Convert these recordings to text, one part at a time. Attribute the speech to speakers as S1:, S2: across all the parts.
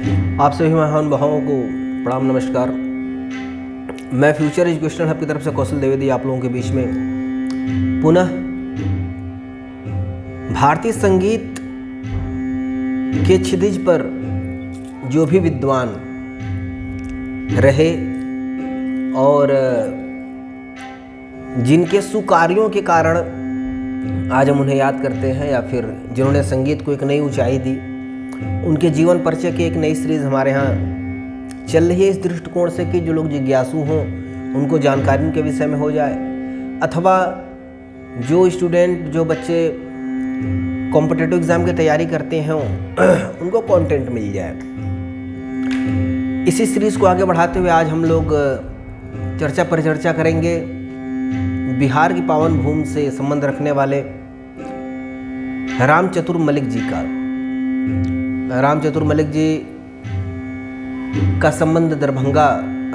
S1: आप सभी महान भावों को प्रणाम नमस्कार। मैं फ्यूचर एजुकेशनल हब की तरफ से कौशल द्विवेदी आप लोगों के बीच में पुनः भारतीय संगीत के क्षितिज पर जो भी विद्वान रहे और जिनके सुकार्यों के कारण आज हम उन्हें याद करते हैं या फिर जिन्होंने संगीत को एक नई ऊंचाई दी, उनके जीवन परिचय की एक नई सीरीज़ हमारे यहाँ चल रही है इस दृष्टिकोण से कि जो लोग जिज्ञासु हों उनको जानकारी उनके विषय में हो जाए, अथवा जो स्टूडेंट जो बच्चे कॉम्पिटिटिव एग्ज़ाम की तैयारी करते हैं उनको कंटेंट मिल जाए। इसी सीरीज़ को आगे बढ़ाते हुए आज हम लोग चर्चा परिचर्चा करेंगे बिहार की पावन भूमि से संबंध रखने वाले राम चतुर मलिक जी का। राम चतुर मलिक जी का संबंध दरभंगा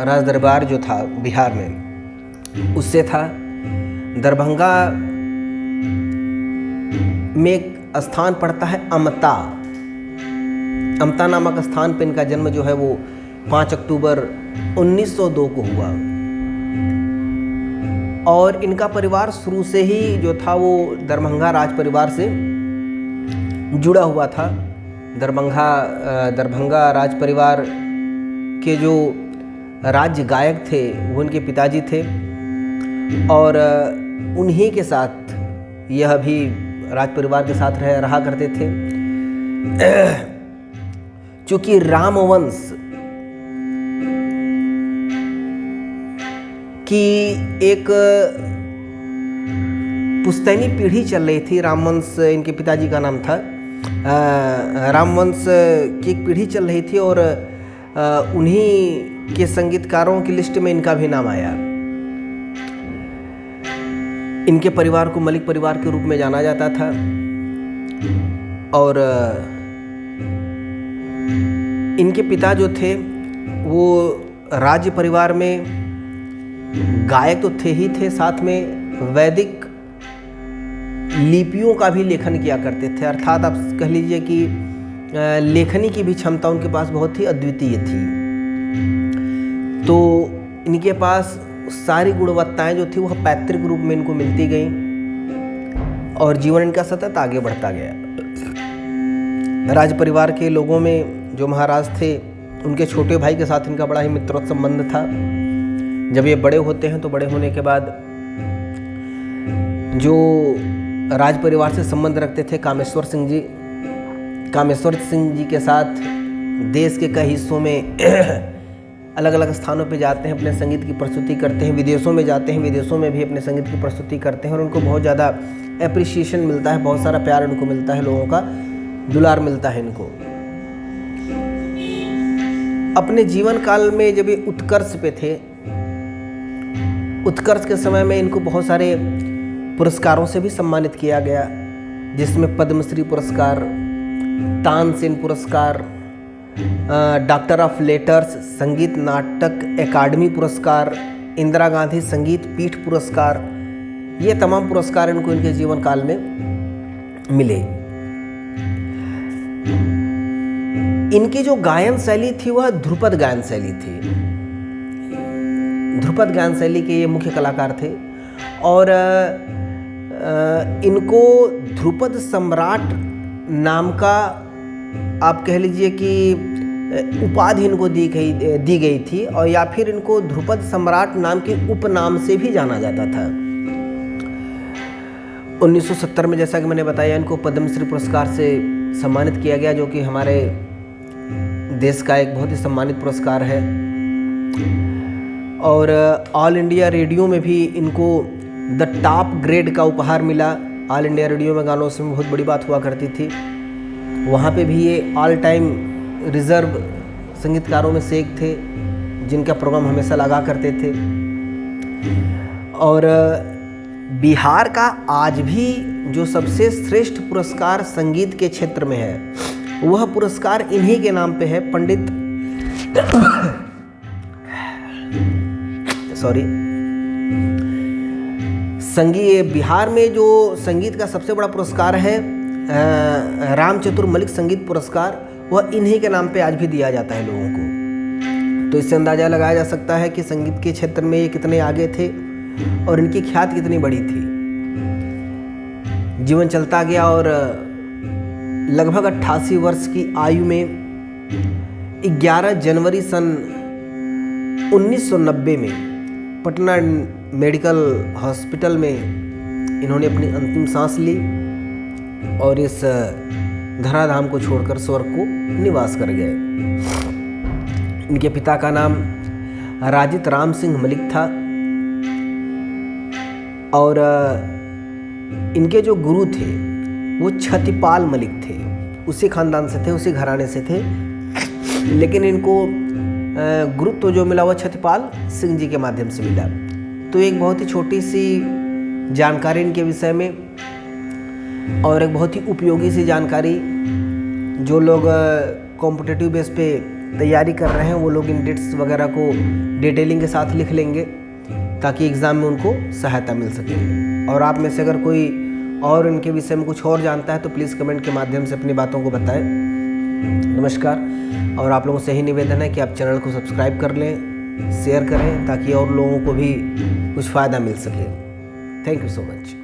S1: राज दरबार जो था बिहार में उससे था। दरभंगा में एक स्थान पड़ता है अमता। अमता नामक स्थान पर इनका जन्म जो है वो 5 अक्टूबर 1902 को हुआ और इनका परिवार शुरू से ही जो था वो दरभंगा राज परिवार से जुड़ा हुआ था। दरभंगा राज परिवार के जो राज्य गायक थे वो उनके पिताजी थे और उन्हीं के साथ यह भी राज परिवार के साथ रहा करते थे। चूँकि रामवंश की एक पुश्तैनी पीढ़ी चल रही थी। रामवंश इनके पिताजी का नाम था। रामवंश की एक पीढ़ी चल रही थी और उन्हीं के संगीतकारों की लिस्ट में इनका भी नाम आया। इनके परिवार को मलिक परिवार के रूप में जाना जाता था और इनके पिता जो थे वो राज्य परिवार में गायक तो थे ही थे, साथ में वैदिक लिपियों का भी लेखन किया करते थे। अर्थात आप कह लीजिए कि लेखनी की भी क्षमता उनके पास बहुत ही अद्वितीय थी। तो इनके पास सारी गुणवत्ताएं जो थी वह पैतृक रूप में इनको मिलती गई और जीवन इनका सतत आगे बढ़ता गया। राज परिवार के लोगों में जो महाराज थे उनके छोटे भाई के साथ इनका बड़ा ही मित्रवत संबंध था। जब ये बड़े होते हैं तो बड़े होने के बाद जो राज परिवार से संबंध रखते थे कामेश्वर सिंह जी के साथ देश के कई हिस्सों में अलग अलग स्थानों पे जाते हैं, अपने संगीत की प्रस्तुति करते हैं। विदेशों में जाते हैं, विदेशों में भी अपने संगीत की प्रस्तुति करते हैं और उनको बहुत ज़्यादा एप्रिसिएशन मिलता है, बहुत सारा प्यार उनको मिलता है, लोगों का दुलार मिलता है इनको। अपने जीवन काल में जब ये उत्कर्ष पे थे, उत्कर्ष के समय में इनको बहुत सारे पुरस्कारों से भी सम्मानित किया गया, जिसमें पद्मश्री पुरस्कार, तानसेन पुरस्कार, डॉक्टर ऑफ लेटर्स, संगीत नाटक अकादमी पुरस्कार, इंदिरा गांधी संगीत पीठ पुरस्कार, ये तमाम पुरस्कार इनको इनके जीवन काल में मिले। इनकी जो गायन शैली थी वह ध्रुपद गायन शैली थी। ध्रुपद गायन शैली के ये मुख्य कलाकार थे और इनको ध्रुपद सम्राट नाम का आप कह लीजिए कि उपाधि इनको दी गई थी और या फिर इनको ध्रुपद सम्राट नाम के उपनाम से भी जाना जाता था। 1970 में जैसा कि मैंने बताया इनको पद्मश्री पुरस्कार से सम्मानित किया गया, जो कि हमारे देश का एक बहुत ही सम्मानित पुरस्कार है। और ऑल इंडिया रेडियो में भी इनको द टॉप ग्रेड का उपहार मिला। ऑल इंडिया रेडियो में गानों से बहुत बड़ी बात हुआ करती थी, वहाँ पे भी ये ऑल टाइम रिजर्व संगीतकारों में से एक थे जिनका प्रोग्राम हमेशा लगा करते थे। और बिहार का आज भी जो सबसे श्रेष्ठ पुरस्कार संगीत के क्षेत्र में है वह पुरस्कार इन्हीं के नाम पे है। पंडित बिहार में जो संगीत का सबसे बड़ा पुरस्कार है राम चतुर मलिक संगीत पुरस्कार, वह इन्हीं के नाम पे आज भी दिया जाता है लोगों को। तो इससे अंदाज़ा लगाया जा सकता है कि संगीत के क्षेत्र में ये कितने आगे थे और इनकी ख्याति कितनी बड़ी थी। जीवन चलता गया और लगभग 88 वर्ष की आयु में 11 जनवरी सन 1990 में पटना मेडिकल हॉस्पिटल में इन्होंने अपनी अंतिम सांस ली और इस धराधाम को छोड़कर स्वर्ग को निवास कर गए। इनके पिता का नाम राजित राम सिंह मलिक था और इनके जो गुरु थे वो छतिपाल मलिक थे। उसी खानदान से थे, उसी घराने से थे, लेकिन इनको गुरुत्व जो मिला वो छतिपाल सिंह जी के माध्यम से मिला। तो एक बहुत ही छोटी सी जानकारी इनके विषय में और एक बहुत ही उपयोगी सी जानकारी जो लोग कॉम्पिटिटिव बेस पे तैयारी कर रहे हैं वो लोग इन डेट्स वगैरह को डिटेलिंग के साथ लिख लेंगे ताकि एग्ज़ाम में उनको सहायता मिल सके। और आप में से अगर कोई और इनके विषय में कुछ और जानता है तो प्लीज़ कमेंट के माध्यम से अपनी बातों को बताएं। नमस्कार। और आप लोगों से यही निवेदन है कि आप चैनल को सब्सक्राइब कर लें, शेयर करें ताकि और लोगों को भी कुछ फ़ायदा मिल सके। Thank you so much.